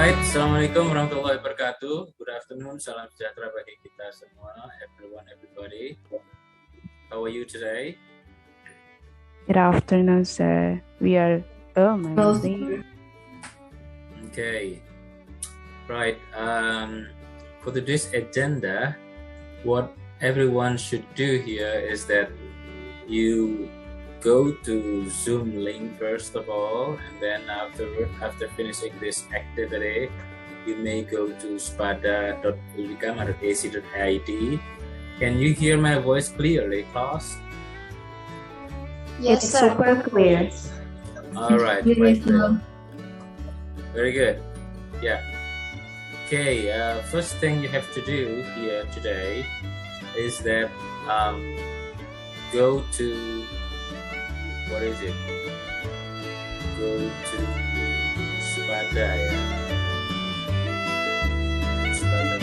Alright, Assalamualaikum warahmatullahi wabarakatuh. Good afternoon, salam sejahtera bagi kita semua, everyone, everybody. How are you today? Good afternoon, sir. We are Okay, right. For today's agenda, what everyone should do here is that you go to Zoom link first of all, and then after finishing this activity, you may go to spada.ulicama.ac.id. Can you hear my voice clearly, class? Yes, sir. super clear. All right, Yes, sir. very good. Yeah. Okay. First thing you have to do here today is that go to what is it? Go to Spada, ya. Spada.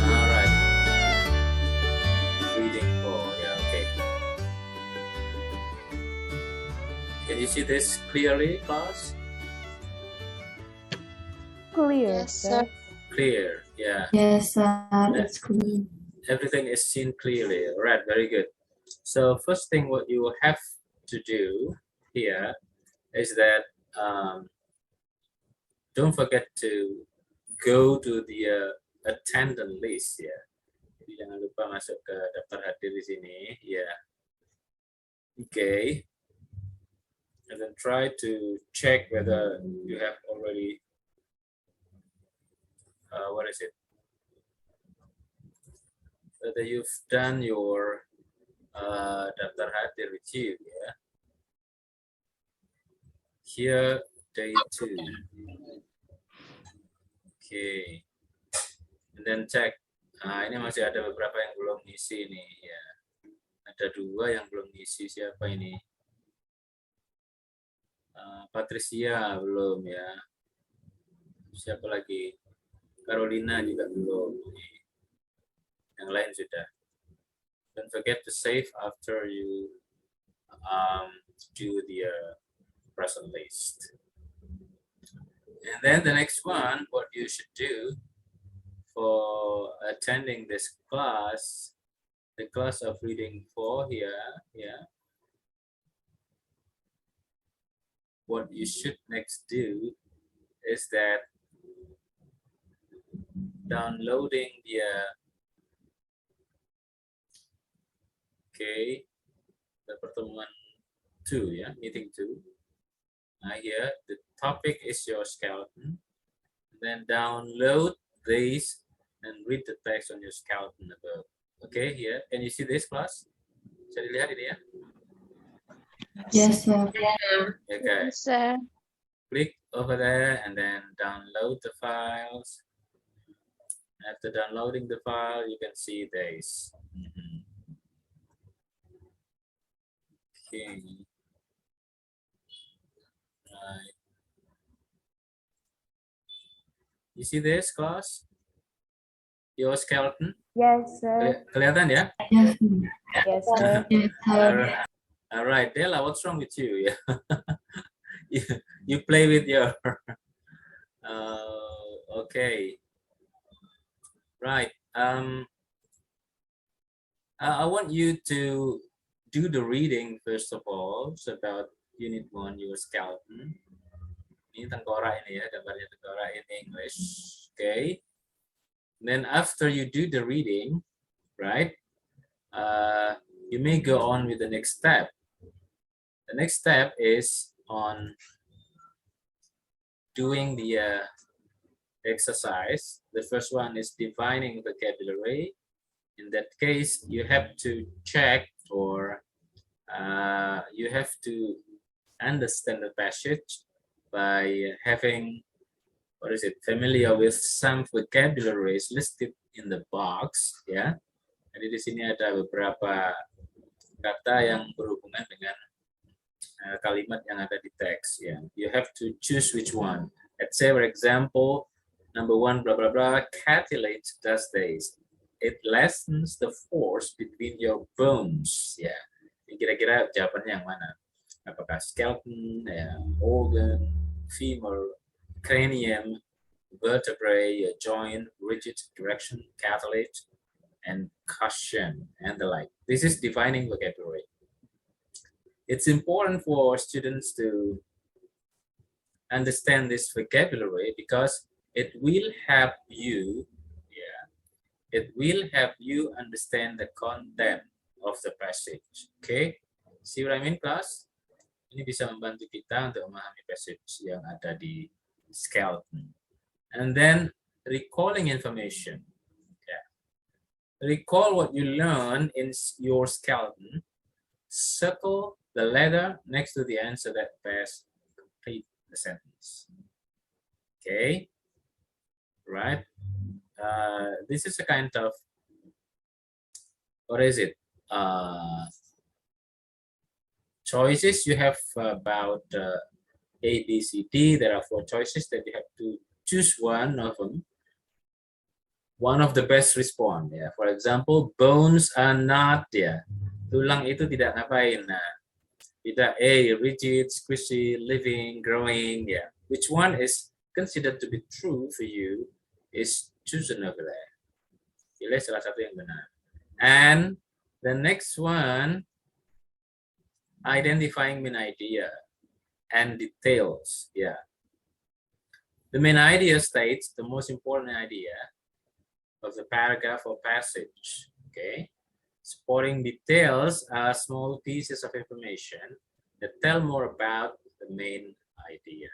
All right. Reading 4. Yeah. Okay. Can you see this clearly, class? Clear, Yes, sir. Clear. Yeah. Yes, sir. It's clear. Everything is seen clearly. All right, very good. So first thing what you have to do here is that don't forget to go to the attendance list ya. Jadi jangan lupa masuk ke daftar hadir di sini ya. Okay. And then try to check whether you have already what is it? Whether you've done your daftar hadir with you, yeah. Here, day 2. Okay. And then check. Ini masih ada beberapa yang belum ngisi nih, ya. Ada 2 yang belum ngisi. Siapa ini? Patricia belum ya. Siapa lagi? Carolina juga belum. Yang lain sudah. Don't forget to save after you do the present list. And then the next one, what you should do for attending this class, the class of reading 4 here, yeah. What you should next do is that downloading the okay, the pertemuan 2 ya, meeting 2. Now here the topic is your skeleton. Then download these and read the text on your skeleton above. Okay, here can you see this class? Bisa dilihat ini ya? Yes, sir. Okay. Yes, sir. Click over there and then download the files. After downloading the file, you can see this. Okay. Right. You see this, class? Your skeleton? Yes, sir. Kelihatan ya? Yes, sir. Yes, sir. Yes, sir. All right, Della, what's wrong with you? Yeah. you play with your. Okay. Right. I want you to do the reading first of all. It's about unit 1, your skeleton. Ini tengkorak ini ya, gambarnya tengkorak in English. Okay. Then after you do the reading, right? You may go on with the next step. The next step is on doing the exercise. The first one is defining vocabulary. In that case, you have to check or you have to understand the passage by having, what is it, familiar with some vocabularies listed in the box, ya. Jadi di sini ada beberapa kata yang berhubungan dengan kalimat yang ada di teks, ya. You have to choose which one. Let's say, for example, number 1, blah blah blah, calculates does this. It lessens the force between your bones, ya. Ini Kira-kira jawabannya yang mana? Apakah skeleton, ya, organ, femur, cranium, vertebrae, joint, rigid, direction, cartilage, and cushion, and the like. This is defining vocabulary. It's important for students to understand this vocabulary because it will help you, it will help you understand the content of the passage. Okay, see what I mean, class? Ini bisa membantu kita untuk memahami passage yang ada di skeleton. And then recalling information. Yeah. Recall what you learn in your skeleton. Circle the letter next to the answer that best complete the sentence. Okay, right? This is a kind of, what is it? Choices you have about A, B, C, D. There are 4 choices that you have to choose one of them. One of the best respond. Yeah. For example, bones are not. Yeah. Tulang itu tidak ngapain. Nah, tidak A, rigid, squishy, living, growing. Yeah. Which one is considered to be true for you is chosen over there. Pilih salah satu yang benar. And the next one, identifying main idea and details. Yeah. The main idea states the most important idea of the paragraph or passage. Okay. Supporting details are small pieces of information that tell more about the main idea.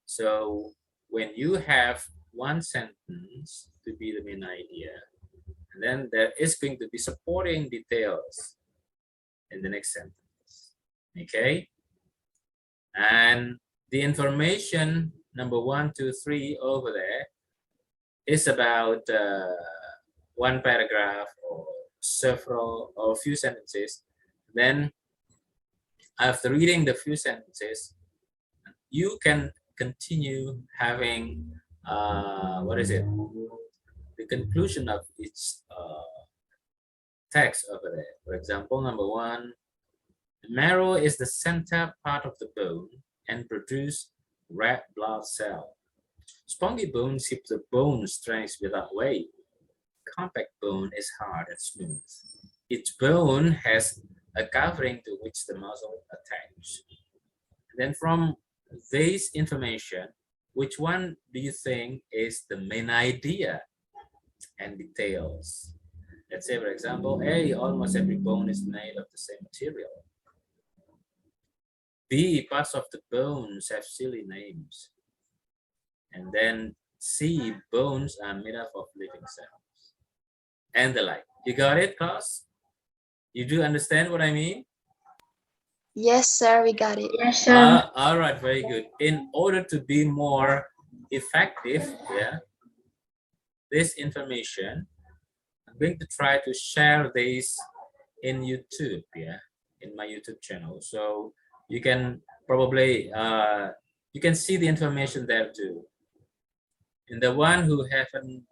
So when you have one sentence to be the main idea, and then there is going to be supporting details in the next sentence. Okay, and the information number 1, 2, 3 over there is about one paragraph or several or few sentences. Then after reading the few sentences, you can continue having what is it? The conclusion of each text over there. For example, number 1. The marrow is the center part of the bone and produce red blood cell. Spongy bones keep the bone strength without weight. Compact bone is hard and smooth. Each bone has a covering to which the muscle attach. Then from this information, which one do you think is the main idea and details? Let's say, for example, A, almost every bone is made of the same material. B, parts of the bones have silly names. And then C, bones are made up of living cells. And the like. You got it, class? You do understand what I mean? Yes, sir, we got it. Yes, sir. All right, very good. In order to be more effective, yeah, this information, I'm going to try to share this in YouTube, yeah, in my YouTube channel. So you can probably, you can see the information there too. And the one who haven't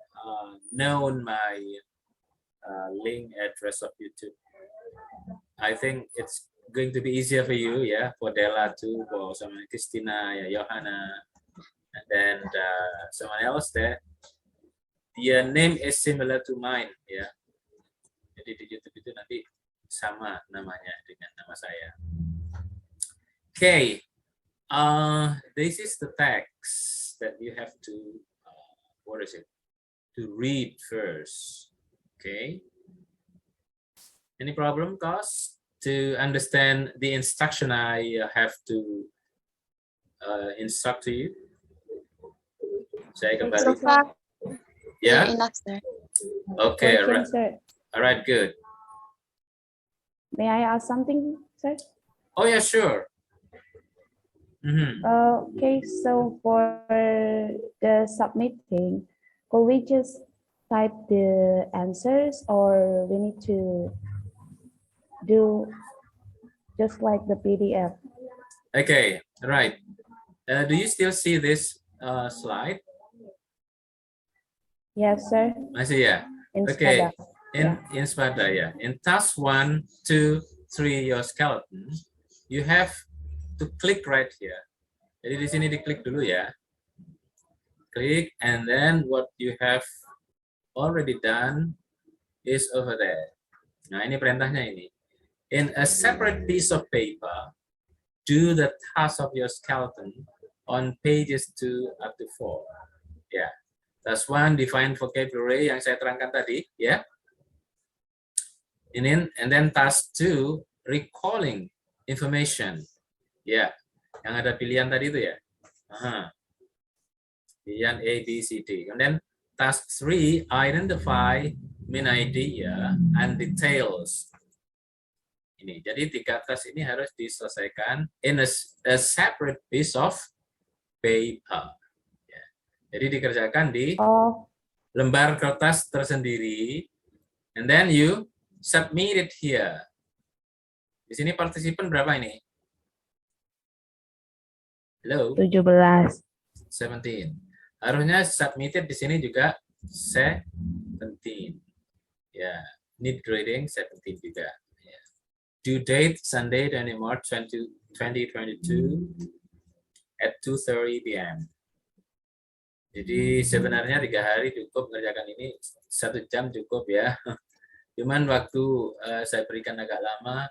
known my link address of YouTube, I think it's going to be easier for you, yeah, for Della too, for someone Christina, yeah, Johanna, and then someone else there. The name is similar to mine, ya. Jadi di YouTube itu nanti sama namanya dengan nama saya. Okay, this is the text that you have to, what is it? To read first. Okay. Any problem, guys? To understand the instruction I have to instruct to you? Saya kembali. So far, Yeah. enough, sir. Okay. Question, Right. sir. All right. Good. May I ask something, sir? Oh yeah, sure. Mm-hmm. Okay, so for the submitting, could we just type the answers or we need to do just like the PDF? Okay. Right. Do you still see this slide? Yes, sir. I see. Yeah. In Okay. Spada. In Spada, yeah. In task 1, 2, 3 your skeleton, you have to click right here. Jadi di sini diklik dulu ya. Klik, and then what you have already done is over there. Nah, ini perintahnya ini. In a separate piece of paper, do the task of your skeleton on pages 2 up to 4. Ya, task 1 define vocabulary yang saya terangkan tadi, ya. And then task 2 recalling information. Ya, yang ada pilihan tadi itu ya. Pilihan A, B, C, D. And then task 3 identify main idea and details. Ini. Jadi 3 task ini harus diselesaikan in a separate piece of paper. Ya. Jadi dikerjakan di lembar kertas tersendiri, and then you submit it here. Di sini partisipan berapa ini? Hello? 17. 17. Harusnya submitted di sini juga 17. Ya, need grading 17 juga. Due date Sunday 20 March 2022 at 2:30 p.m. Jadi sebenarnya 3 hari cukup mengerjakan ini, 1 jam cukup ya. Cuman waktu saya berikan agak lama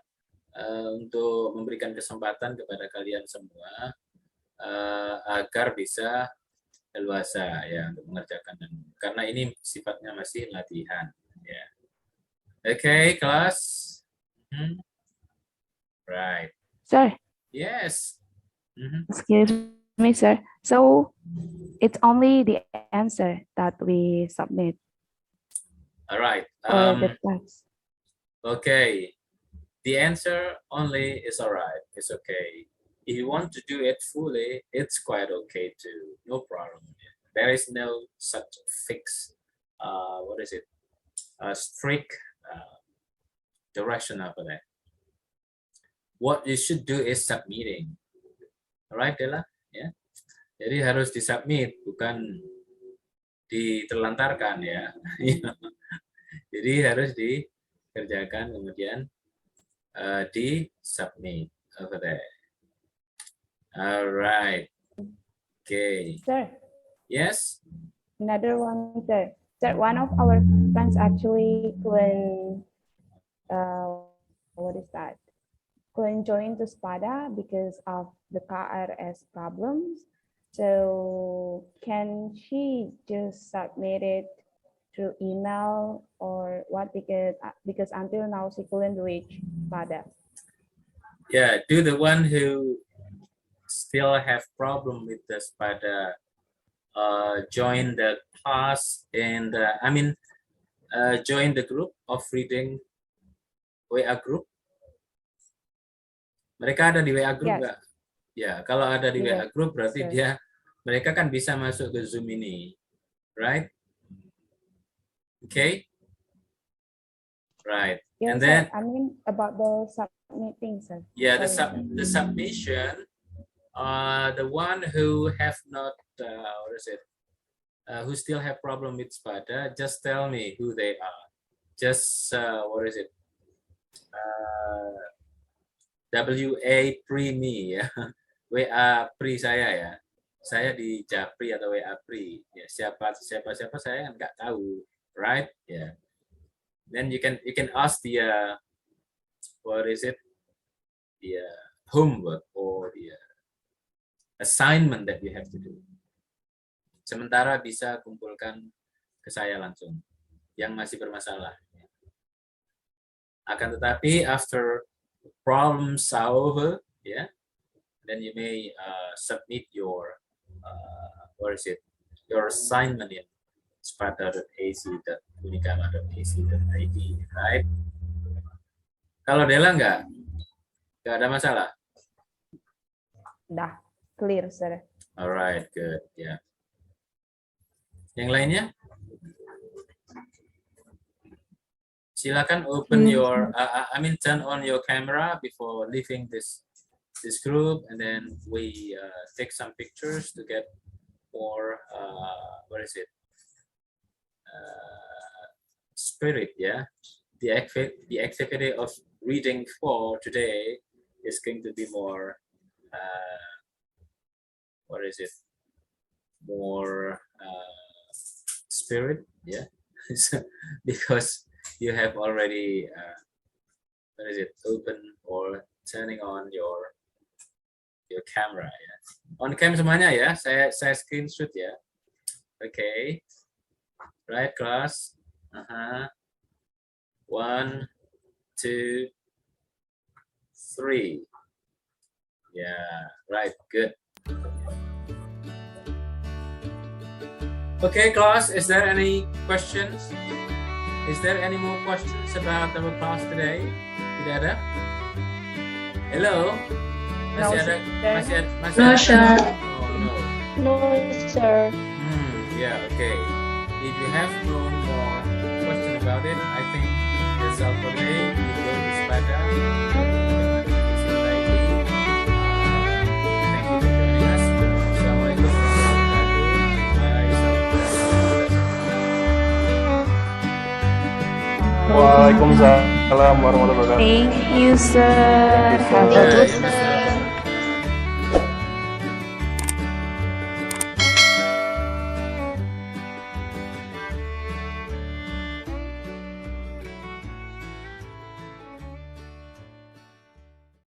untuk memberikan kesempatan kepada kalian semua agar bisa leluasa ya untuk mengerjakan, karena ini sifatnya masih latihan ya. Oke, kelas. Right. Sir, Yes. excuse me, sir. So it's only the answer that we submit All right. or the text. Okay. The answer only is all right. It's okay. If you want to do it fully, it's quite okay too. No problem. There is no such fixed, strict direction over there. What you should do is submitting. Alright, Dela? Ya. Jadi harus disubmit, bukan diterlantarkan ya. Jadi harus dikerjakan kemudian disubmit over there. Alright. Okay. Sir, Yes. another one, sir. Sir, one of our friends actually couldn't, what is that? Couldn't join to SPADA because of the KRS problems. So can she just submit it through email or what? Because until now she couldn't reach SPADA. Yeah, do the one who still have problem with the SPADA join the class and join the group of reading WA group. Mereka ada di WA group nggak? Ya, kalau ada di WA group berarti mereka kan bisa masuk ke Zoom ini, right? Okay, right. Yes, and then, sir. I mean about the submitting, sir. Yeah, the submission. The one who have not, who still have problem with SPADA, just tell me who they are. Just WA pre-me ya, WA pre saya ya, saya di Japri atau WA pre ya, siapa saya nggak tahu, right? Yeah. Then you can ask the the homework or the assignment that you have to do. Sementara bisa kumpulkan ke saya langsung yang masih bermasalah. Akan tetapi after problems are over, yeah, then you may submit your your assignment in spada.ac.unicama.ac.id, right? Kalau Dela nggak ada masalah. Dah clear, sir. Alright, good, yeah. Yang lainnya? Silakan open your, turn on your camera before leaving this group, and then we take some pictures to get more, spirit, yeah? The activity of reading for today is going to be more, what is it? More spirit, yeah. Because you have already, what is it? Open or turning on your camera, ya. On cam semuanya ya. Saya screenshot ya. Okay. Right, class. 1, 2, 3. Yeah, right, good. Okay, class, is there any questions? Is there any more questions about our class today? Tidak ada? Hello? Masih ada? Masih No, ada? sir. Oh, no. No, sir. Yeah, okay. If you have no more question about it, I think that's all for today. We go to Spada. Thank you for joining us. Assalamualaikum warahmatullahi wabarakatuh. Waalaikumsalam warahmatullahi wabarakatuh. Thank you, sir. Thank you, sir. Have a Thank you, good sir.